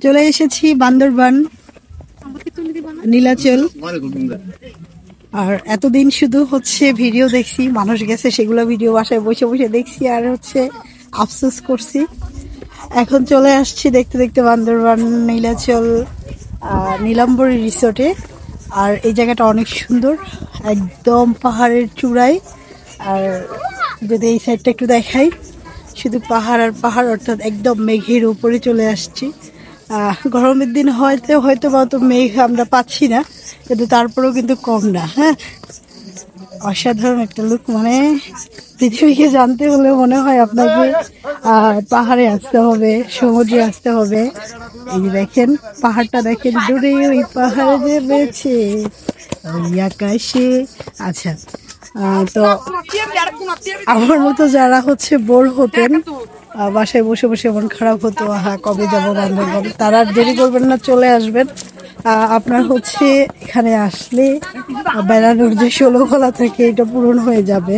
চলে এসেছি বান্দরবান নীলাচল। আর এতদিন শুধু হচ্ছে ভিডিও দেখছি, মানুষ গেছে সেগুলো ভিডিও বাসায় বসে বসে দেখছি আর হচ্ছে আফসোস করছি। এখন চলে আসছি দেখতে দেখতে বান্দরবান নীলাচল নীলাম্বরী রিসোর্টে। আর এই জায়গাটা অনেক সুন্দর, একদম পাহাড়ের চূড়ায়। আর যদি এই সাইডটা একটু দেখাই, শুধু পাহাড় আর পাহাড়, অর্থাৎ একদম মেঘের উপরে চলে আসছি। গরমের দিন হয়তো বা তো মেঘ আমরা পাচ্ছি না, কিন্তু তারপরেও কিন্তু কম না। হ্যাঁ, অসাধারণ একটা লুক। মানে পৃথিবীকে জানতে হলে মনে হয় আপনাকে পাহাড়ে আসতে হবে, সমুদ্রে আসতে হবে। এই যে দেখেন পাহাড়টা, দেখেন দূরে ওই পাহাড়ে যে রয়েছে ওই আকাশে। আচ্ছা, তো আমার মতো যারা হচ্ছে বোর হতেন, বাসায় বসে বসে মন খারাপ হতো, কবে যাবো বান্দরবান, তারা আর দেরি করবেন না, চলে আসবেন। আপনার হচ্ছে এখানে আসলে বেড়ানোর যে 16 কলা থাকে এটা পূরণ হয়ে যাবে।